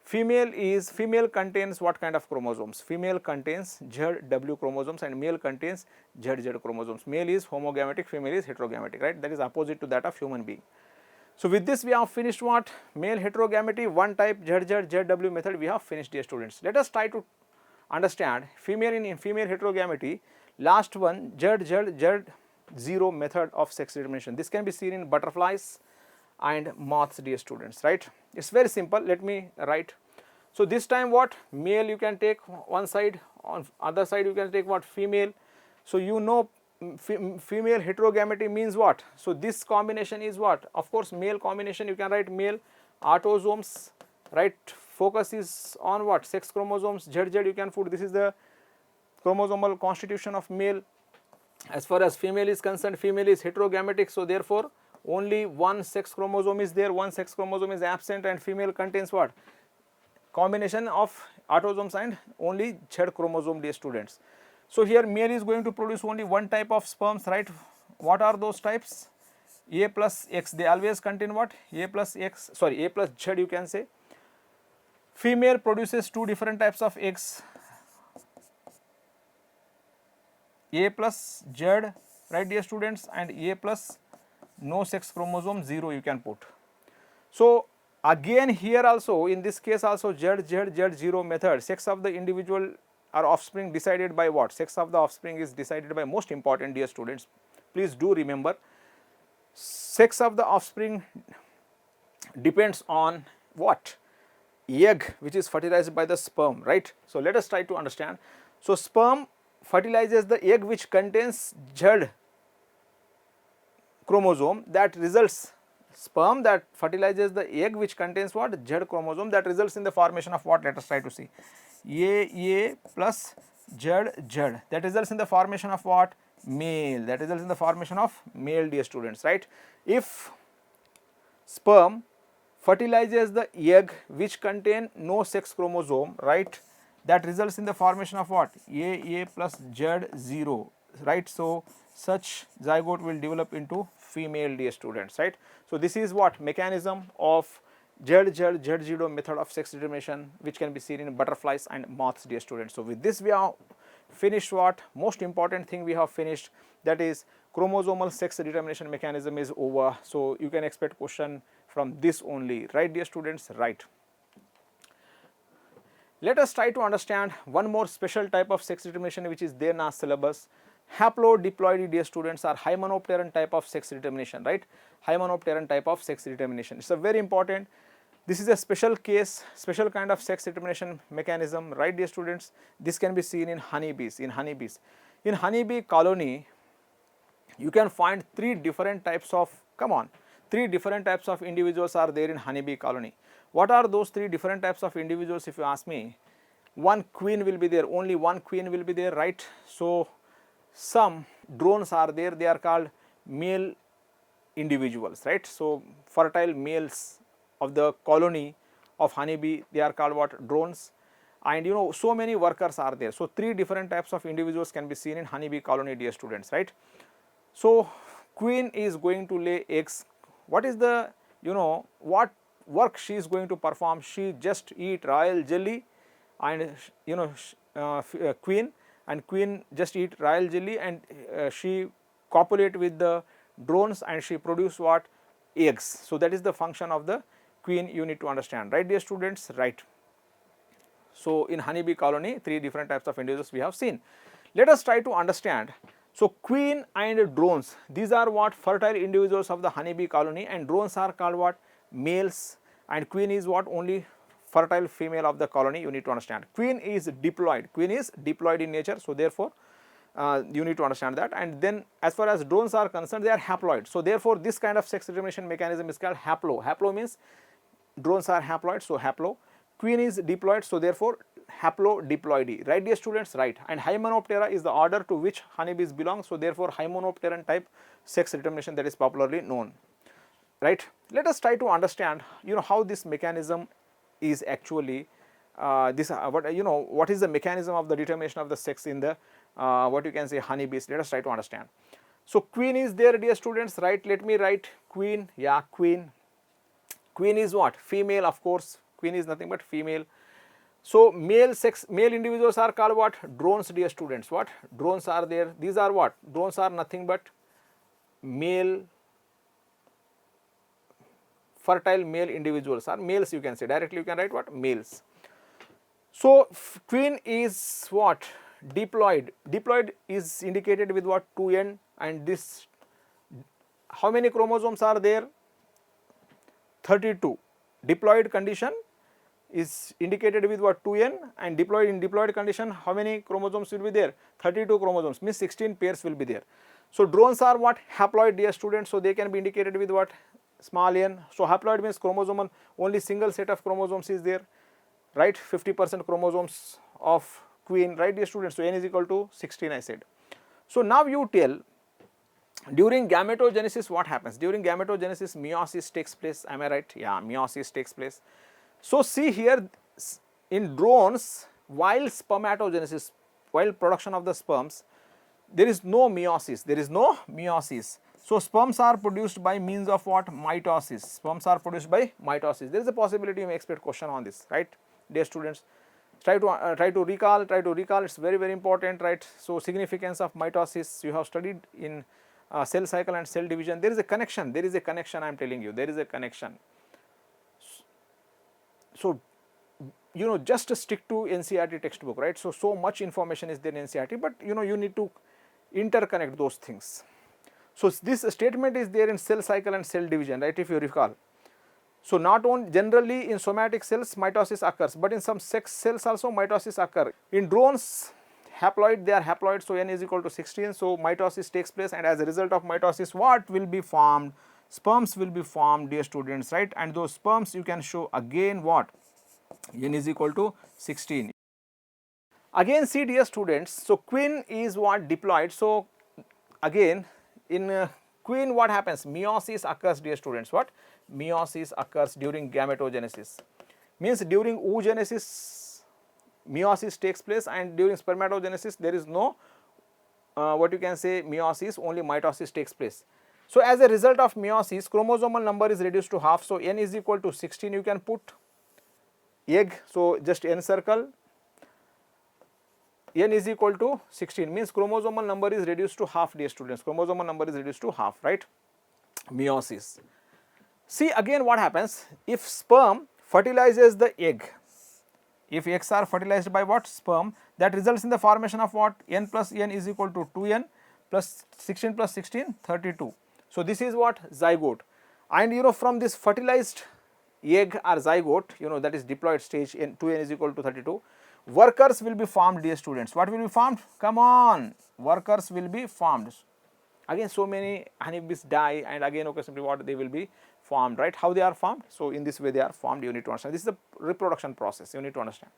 female contains what kind of chromosomes? Female contains ZW chromosomes and male contains ZZ chromosomes. Male is homogametic, female is heterogametic, right? That is opposite to that of human being. So with this we have finished what? Male heterogameity, one type ZW method we have finished, dear students. Let us try to understand female in female heterogameity, last one Z0 method of sex determination. This can be seen in butterflies and moths, dear students, right? It's very simple, let me write. So this time what? Male you can take one side, on other side you can take what? Female. So you know female heterogameity means what? So this combination is what? Of course male combination, you can write male autosomes, right? Focus is on what? Sex chromosomes, ZZ you can put, this is the chromosomal constitution of male. As far as female is concerned, female is heterogametic, so therefore only one sex chromosome is there, one sex chromosome is absent, and female contains what? Combination of autosomes and only Z chromosome, dear students. So here male is going to produce only one type of sperms, right? What are those types? A plus X, they always contain what? A plus X, sorry, A plus Z you can say. Female produces two different types of eggs, A plus Z, right, dear students, and A plus no sex chromosome 0 you can put. So again here also, in this case also, Z0 method, sex of the individual or offspring decided by what? Sex of the offspring is decided by, most important, dear students, please do remember, sex of the offspring depends on what? Egg which is fertilized by the sperm, right? So let us try to understand. So sperm fertilizes the egg which contains Z chromosome, that results, sperm that fertilizes the egg which contains what? Z chromosome, that results in the formation of what? Let us try to see. A plus ZZ, that results in the formation of what? Male, that results in the formation of male, dear students, right? If sperm fertilizes the egg which contain no sex chromosome, right, that results in the formation of what? A plus Z0, right? So such zygote will develop into female, dear students, right? So this is what? Mechanism of Z0 method of sex determination, which can be seen in butterflies and moths, dear students. So with this we have finished what? Most important thing we have finished, that is chromosomal sex determination mechanism is over. So you can expect question from this only, right, dear students, right? Let us try to understand one more special type of sex determination which is there in our syllabus. Haplodiploidy, dear students, are hymenopteron type of sex determination, right? Hymenopteron type of sex determination. It's a very important. This is a special case, special kind of sex determination mechanism, right, dear students? This can be seen in honeybees. In honeybee colony, you can find three different types of individuals are there in honeybee colony. What are those three different types of individuals, if you ask me? One queen will be there, only one queen will be there, right? So some drones are there, they are called male individuals, right? So fertile males of the colony of honeybee, they are called what? Drones. And you know, so many workers are there. So three different types of individuals can be seen in honeybee colony, dear students, right? So queen is going to lay eggs. What is the, you know, what work she is going to perform? She just eat royal jelly, and you know, queen just eat royal jelly, and she copulate with the drones and she produce what? Eggs. So that is the function of the queen, you need to understand, right, dear students, right? So in honeybee colony, three different types of individuals we have seen. Let us try to understand. So queen and drones, these are what? Fertile individuals of the honeybee colony, and drones are called what? Males, and queen is what? Only fertile female of the colony, you need to understand. Queen is diploid, queen is diploid in nature, so therefore you need to understand that. And then as far as drones are concerned, they are haploid, so therefore this kind of sex determination mechanism is called haplo. Haplo means drones are haploid, so haplo. Queen is diploid, so therefore haplodiploidy, right dear students? Right. And Hymenoptera is the order to which honeybees belong, so therefore Hymenopteran type sex determination, that is popularly known, right. Let us try to understand, you know, how this mechanism is actually what is the mechanism of the determination of the sex in the what you can say honeybees. Let us try to understand. So queen is there, dear students, right? Let me write queen. Yeah, queen. Queen is what? Female, of course. Queen is nothing but female. So male individuals are called what? Drones, dear students. What? Drones are there. These are what? Drones are nothing but male, fertile male individuals, are males, you can say. Directly you can write what? Males. So queen is what? Diploid. Diploid is indicated with what? 2n, and this, how many chromosomes are there? 32. Diploid condition is indicated with what? 2n, and diploid, in diploid condition, how many chromosomes will be there? 32 chromosomes, means 16 pairs will be there. So drones are what? Haploid, dear students, so they can be indicated with what? Small n. So haploid means chromosomal, only single set of chromosomes is there, right? 50% chromosomes of queen, right dear students? So n is equal to 16, I said. So now you tell, during gametogenesis what happens? During gametogenesis meiosis takes place, am I right? Yeah, meiosis takes place. So see here, in drones, while spermatogenesis, while production of the sperms, there is no meiosis, there is no meiosis. So sperms are produced by means of what? Mitosis. Sperms are produced by mitosis. There is a possibility you may expect question on this, right dear students? Try to recall, it's very, very important, right? So significance of mitosis, you have studied in cell cycle and cell division. There is a connection, I am telling you, there is a connection. So you know, just stick to NCERT textbook, right? So much information is there in NCERT, but you know, you need to interconnect those things. So this statement is there in cell cycle and cell division, right, if you recall. So not only generally in somatic cells mitosis occurs, but in some sex cells also mitosis occur. In drones, haploid, they are haploid, so n is equal to 16, so mitosis takes place, and as a result of mitosis, what will be formed? Sperms will be formed, dear students, right? And those sperms you can show again what? N is equal to 16. Again see, dear students, so queen is what? Diploid. So again in queen what happens? Meiosis occurs, dear students. What? Meiosis occurs during gametogenesis. Means during oogenesis meiosis takes place, and during spermatogenesis there is no what you can say meiosis, only mitosis takes place. So as a result of meiosis, chromosomal number is reduced to half, so n is equal to 16, you can put egg, so just encircle, n is equal to 16, means chromosomal number is reduced to half, dear students, chromosomal number is reduced to half, right? Meiosis. See again what happens, if sperm fertilizes the egg, if eggs are fertilized by what? Sperm, that results in the formation of what? N plus n is equal to 2n plus 16 plus 16, 32. So this is what? Zygote. And you know, from this fertilized egg or zygote, you know, that is diploid stage, 2n is equal to 32, workers will be formed, dear students. What will be formed? Come on, workers will be formed. Again so many honeybees die, and again occasionally what? They will be formed, right? How they are formed? So in this way they are formed, you need to understand. This is the reproduction process, you need to understand.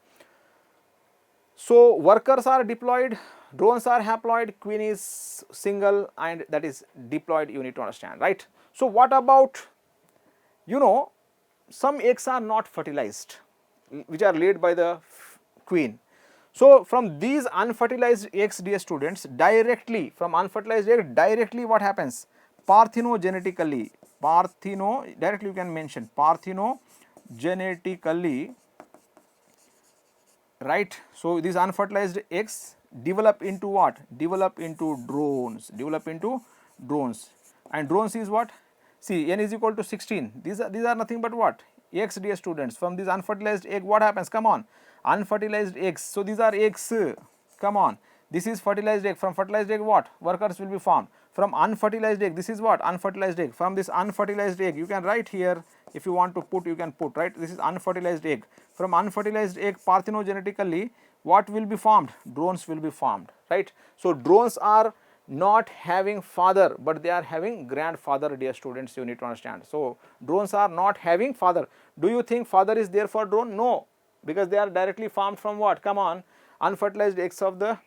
So workers are diploid, drones are haploid, queen is single, and that is diploid, you need to understand, right? So what about, you know, some eggs are not fertilized, which are laid by the queen. So from these unfertilized eggs, dear students, directly from unfertilized egg, directly what happens? Parthenogenetically, directly you can mention parthenogenetically, right? So these unfertilized eggs develop into what? Develop into drones, and drones is what? See, n is equal to 16. These are nothing but what? Eggs, dear students. From this unfertilized egg, what happens? Come on, unfertilized eggs. So these are eggs. Come on, this is fertilized egg. From fertilized egg, what? Workers will be formed. from unfertilized egg, this is what? Unfertilized egg. From this unfertilized egg, you can write here, if you want to put, you can put, right? This is unfertilized egg. From unfertilized egg, parthenogenetically, what will be formed? Drones will be formed, right? So drones are not having father, but they are having grandfather, dear students, you need to understand. So drones are not having father. Do you think father is there for drone? No, because they are directly formed from what? Come on, unfertilized eggs of the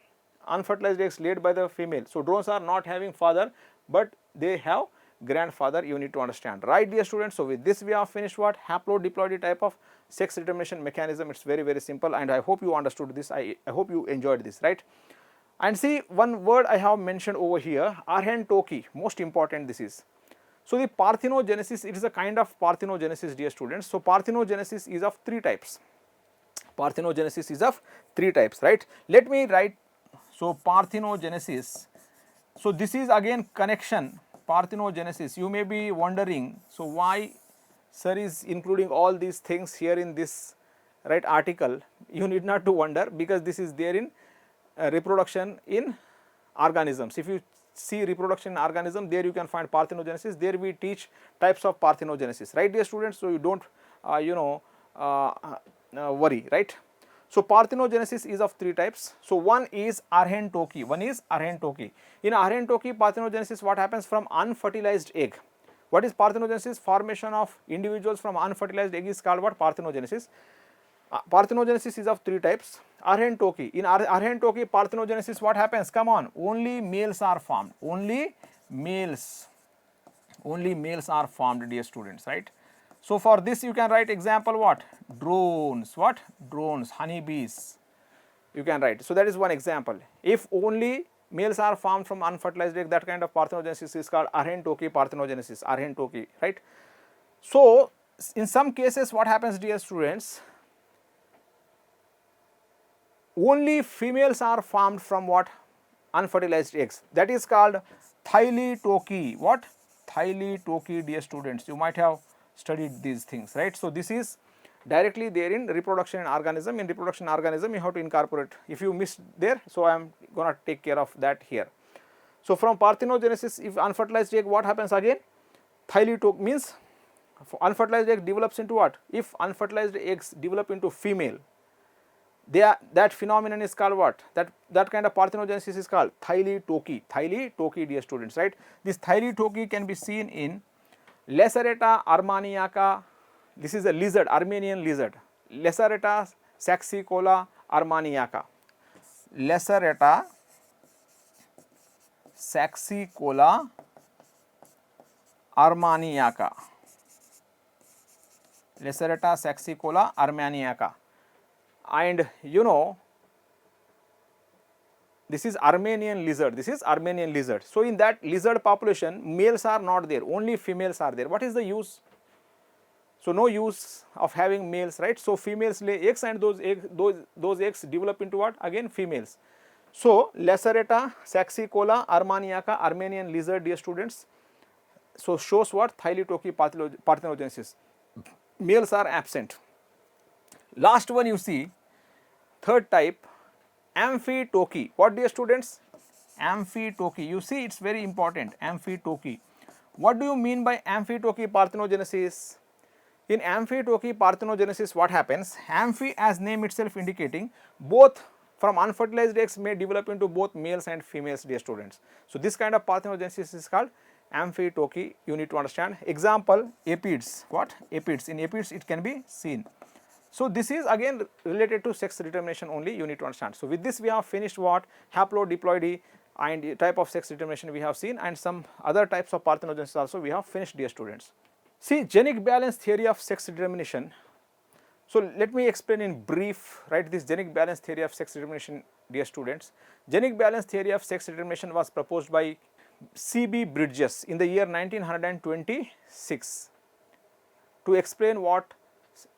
unfertilized eggs laid by the female. So drones are not having father, but they have grandfather, you need to understand, right, dear students. So with this we have finished what? Haplodiploidy type of sex determination mechanism. It's very, very simple, and I hope you understood this. I hope you enjoyed this, right? And see, one word I have mentioned over here, Arhen-Toki, most important this is. So the parthenogenesis, it is a kind of parthenogenesis, dear students. So parthenogenesis is of three types. Parthenogenesis is of three types, right? Let me write. So parthenogenesis. So this is again connection, parthenogenesis. You may be wondering, so why sir is including all these things here in this, right, article? You need not to wonder, because this is there in reproduction in organisms. If you see reproduction in organism, there you can find parthenogenesis. There we teach types of parthenogenesis, right, dear students? So you don't worry, right? So parthenogenesis is of three types. So one is Arhen-Toki. One is Arhen-Toki. In Arhen-Toki parthenogenesis, what happens from unfertilized egg? What is parthenogenesis? Formation of individuals from unfertilized egg is called what? Parthenogenesis. Parthenogenesis is of three types. Arhen-Toki. In Arhen-Toki parthenogenesis, what happens? Come on, only males are formed. Only males are formed, dear students, right? So for this you can write example what? Drones. What? Drones, honeybees. You can write. So that is one example. If only males are formed from unfertilized egg, that kind of parthenogenesis is called Arhen-Toki parthenogenesis. Arhen-Toki, right? So in some cases, what happens, dear students? Only females are formed from what? Unfertilized eggs. That is called Thyli-Toki. What? Thyli-Toki, dear students. You might have studied these things, right? So this is directly there in reproduction in organism. In reproduction organism, you have to incorporate. If you missed there, so I am gonna take care of that here. So from parthenogenesis, if unfertilized egg, what happens again? Thyli-Toki means unfertilized egg develops into what? If unfertilized eggs develop into female, that phenomenon is called what? That kind of parthenogenesis is called Thyli-Toki. Thyli-Toki, dear students, right? This Thyli-Toki can be seen in Lacerta armaniaca. This is a lizard, Armenian lizard. Lacerta saxicola armaniaca. Lacerta saxicola armaniaca. Lacerta saxicola armaniaca. And you know, this is Armenian lizard. This is Armenian lizard. So in that lizard population, males are not there, only females are there. What is the use? So no use of having males, right? So females lay eggs, and those eggs develop into what? Again females. So Lacerta saxicola armaniaca, Armenian lizard, dear students, so shows what? Thyli-Toki parthenogenesis. Males are absent. Last one you see, third type, Amphitoki. What, dear students? Amphitoki. You see, it's very important. Amphitoki. What do you mean by Amphitoki parthenogenesis? In Amphitoki parthenogenesis, what happens? Amphi, as name itself indicating, both from unfertilized eggs may develop into both males and females, dear students. So this kind of parthenogenesis is called Amphitoki. You need to understand. Example, apids. What? Apids. In apids, it can be seen. So this is again related to sex determination only, you need to understand. So with this we have finished what? Haplodiploidy and type of sex determination we have seen, and some other types of parthenogenesis also we have finished, dear students. See, genic balance theory of sex determination. So let me explain in brief, right, this genic balance theory of sex determination, dear students. Genic balance theory of sex determination was proposed by C.B. Bridges in the year 1926 to explain what?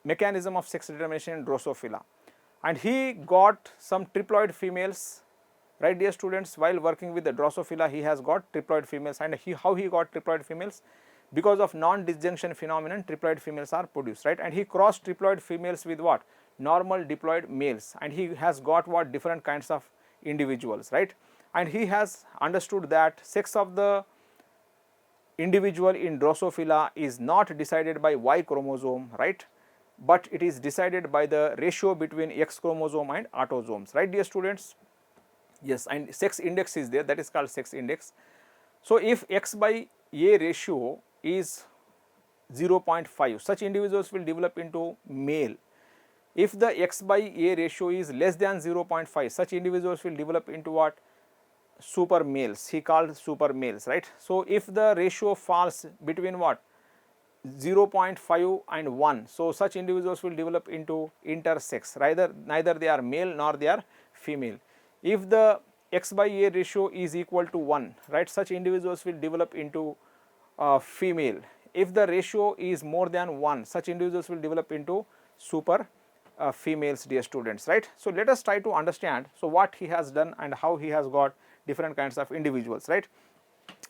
Mechanism of sex determination in Drosophila, and he got some triploid females, right, dear students? While working with the Drosophila, he has got triploid females, and how he got triploid females? Because of non-disjunction phenomenon, triploid females are produced, right? And he crossed triploid females with what? Normal diploid males, and he has got what? Different kinds of individuals, right? and he has understood that sex of the individual in Drosophila is not decided by Y chromosome, right, but it is decided by the ratio between X chromosome and autosomes, right dear students. Yes, and sex index is there, that is called sex index. So, if X by A ratio is 0.5, such individuals will develop into male. If the X by A ratio is less than 0.5, such individuals will develop into what? Super males, he called super males, right. So, if the ratio falls between what? 0.5 and 1, so such individuals will develop into intersex, neither they are male nor they are female. If the X by A ratio is equal to 1, right, such individuals will develop into female. If the ratio is more than 1, such individuals will develop into super females, dear students, right. So, let us try to understand, so what he has done and how he has got different kinds of individuals, right.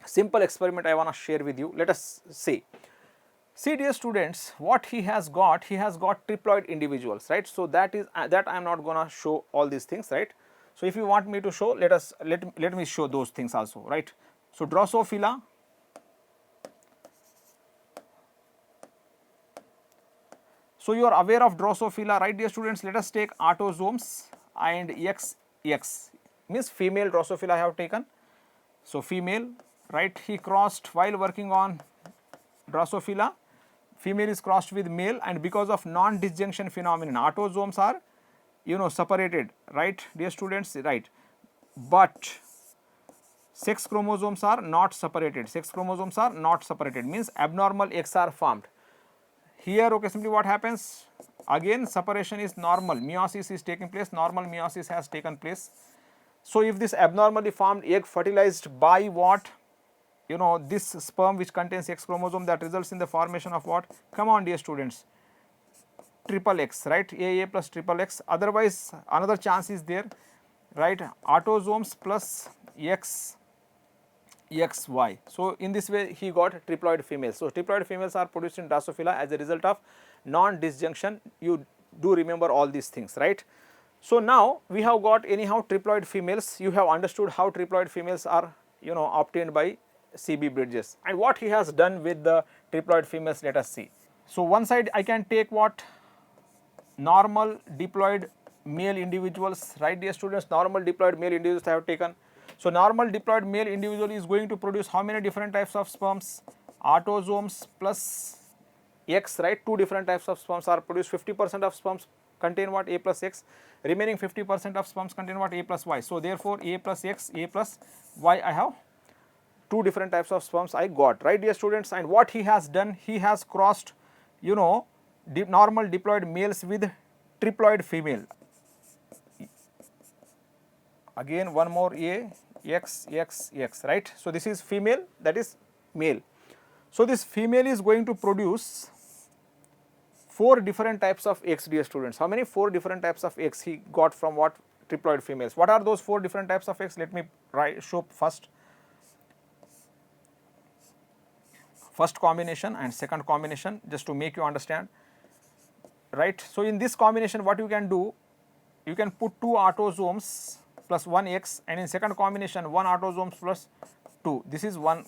Simple experiment I want to share with you, let us see. See dear students, what he has got triploid individuals, right. So, that is that I am not going to show all these things, right. So, if you want me to show, let me show those things also, right. So, Drosophila, so you are aware of Drosophila, right dear students. Let us take autosomes and XX means female Drosophila I have taken. So, female, right, he crossed while working on Drosophila, female is crossed with male, and because of non-disjunction phenomenon, autosomes are separated, right dear students, right, but sex chromosomes are not separated, means abnormal X are formed. Here, okay, simply what happens, again separation is normal, meiosis is taking place, normal meiosis has taken place. So, if this abnormally formed egg fertilized by what, this sperm which contains X chromosome, that results in the formation of what, come on dear students, triple X, right, AA plus triple X, otherwise another chance is there, right, autosomes plus XY. So, in this way he got triploid females. So, triploid females are produced in Drosophila as a result of non-disjunction, you do remember all these things, right. So, now we have got anyhow triploid females, you have understood how triploid females are obtained by CB Bridges, and what he has done with the triploid females, let us see. So, one side I can take what, normal diploid male individuals, right dear students, normal diploid male individuals I have taken. So, normal diploid male individual is going to produce how many different types of sperms? Autosomes plus X, right, two different types of sperms are produced, 50% of sperms contain what, A plus X, remaining 50% of sperms contain what, A plus Y. So, therefore, A plus X, A plus Y, I have two different types of sperms I got, right dear students. And what he has done, he has crossed normal diploid males with triploid female, again one more A, X, X, X, right. So, this is female, that is male. So, this female is going to produce 4 different types of eggs, dear students. How many? 4 different types of eggs he got from what? Triploid females. What are those 4 different types of eggs? Let me show first. First combination and second combination, just to make you understand, right. So, in this combination what you can do, you can put 2 autosomes plus 1 X, and in second combination 1 autosomes plus 2, this is 1,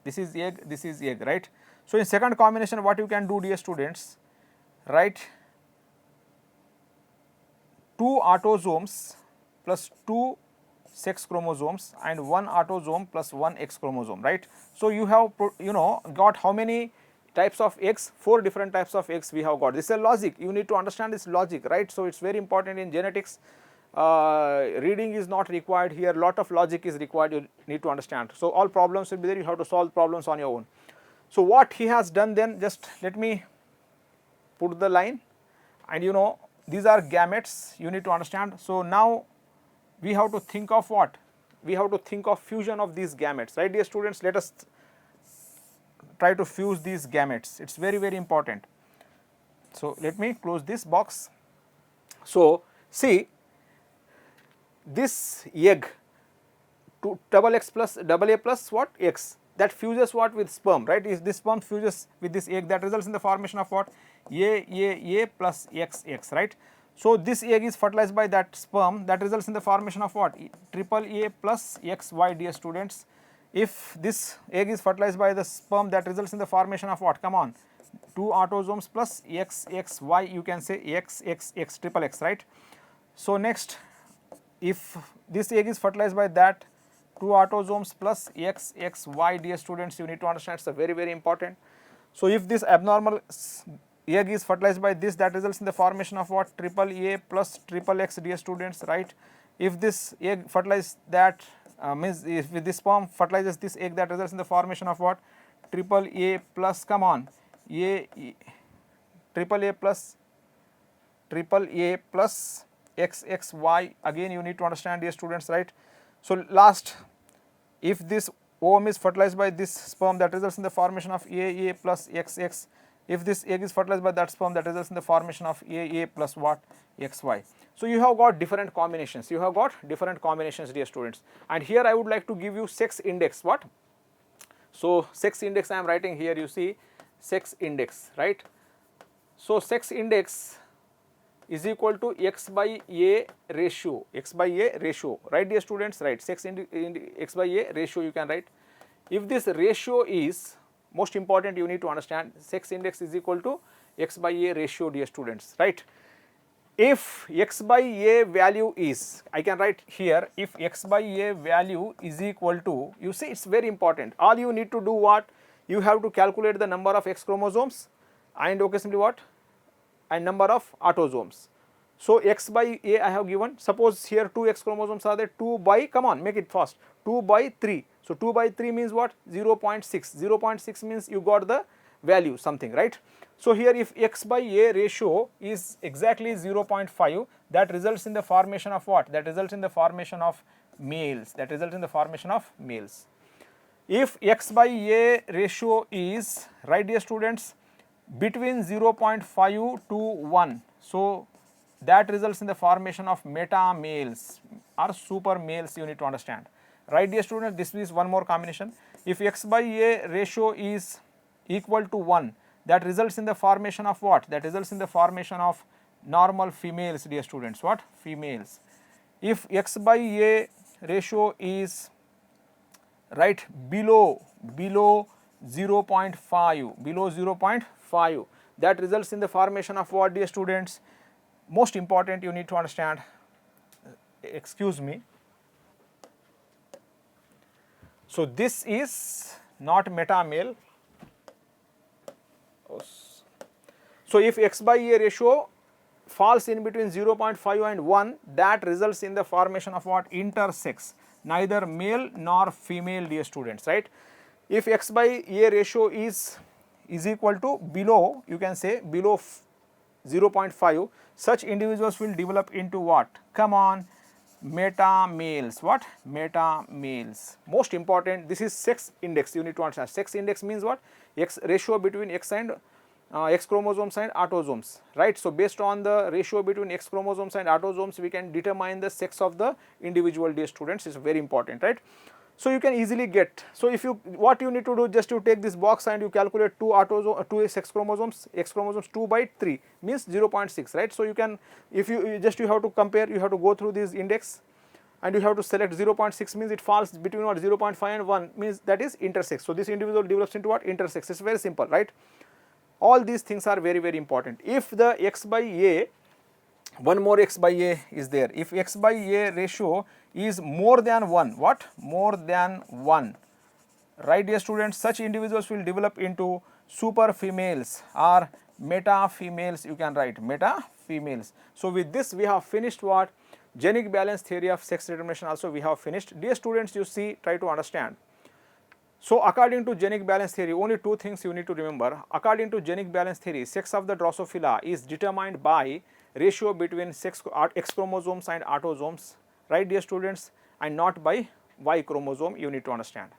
this is egg, right. So, in second combination what you can do, dear students, right, 2 autosomes plus 2 sex chromosomes and 1 autosome plus 1 X chromosome, right. So, you have got how many types of eggs? 4 different types of eggs we have got. This is a logic, you need to understand this logic, right. So, it is very important in genetics. Reading is not required here, lot of logic is required, you need to understand. So, all problems will be there, you have to solve problems on your own. So, what he has done then, just let me put the line, and these are gametes, you need to understand. So, now we have to think of what? We have to think of fusion of these gametes, right dear students. Let us try to fuse these gametes, it is very, very important. So, let me close this box. So, see, this egg to double X plus double A plus what? X, that fuses what? With sperm, right. If this sperm fuses with this egg, that results in the formation of what? A plus XX, right. So this egg is fertilized by that sperm, that results in the formation of what? Triple A plus XY, dear students. If this egg is fertilized by the sperm, that results in the formation of what? Come on, 2 autosomes plus XXY, you can say XXX, triple X, right? So next, if this egg is fertilized by that 2 autosomes plus XXY, dear students, you need to understand, it's a very, very important. So if this abnormal egg is fertilized by this, that results in the formation of what? Triple A plus triple X, dear students, right? If this egg fertilizes that, means if this sperm fertilizes this egg, that results in the formation of what? Triple A plus, come on, triple A plus XXY, again you need to understand, dear students, right? So last, if this ovum is fertilized by this sperm, that results in the formation of AA plus XX. If this egg is fertilized by that sperm, that results in the formation of AA plus what? XY. So you have got different combinations, dear students. And here I would like to give you sex index, what? So sex index I am writing here, you see, sex index, right? So sex index is equal to X by A ratio, right, dear students, right? Sex X by A ratio you can write. If this ratio is, most important you need to understand, sex index is equal to X by A ratio, dear students, right? If X by A value is, I can write here, if X by A value is equal to, you see, it's very important, all you need to do what? You have to calculate the number of X chromosomes and occasionally what? And number of autosomes. So X by A I have given, suppose here 2 X chromosomes are there, 2 by, come on, make it fast, 2 by 3. So 2 by 3 means what? 0.6, 0.6 means you got the value something, right? So here if X by A ratio is exactly 0.5, that results in the formation of what? That results in the formation of males, If X by A ratio is, right, dear students, between 0.5 to 1, so that results in the formation of meta males or super males, you need to understand, right, dear students. This is one more combination. If X by A ratio is equal to 1, that results in the formation of what? That results in the formation of normal females, dear students, what? Females. If X by A ratio is, right, below 0.5, that results in the formation of what, dear students? Most important you need to understand, excuse me. So this is not meta male. So if X by A ratio falls in between 0.5 and 1, that results in the formation of what? Intersex, neither male nor female, dear students, right? If X by A ratio is equal to below, you can say below 0.5, such individuals will develop into what? Come on, meta males, what? Meta males. Most important, this is sex index, you need to understand. Sex index means what? X ratio between X and X chromosomes and autosomes, right? So based on the ratio between X chromosomes and autosomes, we can determine the sex of the individual, dear students. Is very important, right? So you can easily get, so if you, what you need to do, just you take this box and you calculate 2 sex chromosomes, X chromosomes 2 by 3 means 0.6, right? So you can, if you have to compare, you have to go through this index and you have to select 0.6 means it falls between what? 0.5 and 1 means that is intersex. So this individual develops into what? Intersex. It's very simple, right? All these things are very, very important. If the X by A, one more X by A is there, if X by A ratio is more than 1, what? More than 1, right, dear students, such individuals will develop into super females or meta females, you can write meta females. So with this we have finished what? Genic balance theory of sex determination also we have finished. Dear students, you see, try to understand. So according to genic balance theory, only 2 things you need to remember. According to genic balance theory, sex of the Drosophila is determined by ratio between X chromosomes and autosomes, right, dear students, and not by Y chromosome, you need to understand,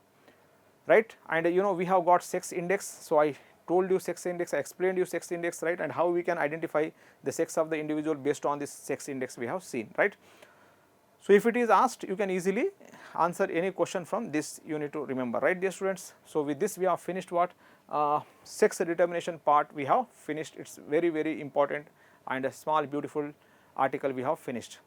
right? And you know, we have got sex index, so I told you sex index, I explained you sex index, right, and how we can identify the sex of the individual based on this sex index we have seen, right? So if it is asked, you can easily answer any question from this, you need to remember, right, dear students. So with this we have finished what? Sex determination part we have finished. It's very, very important and a small beautiful article we have finished.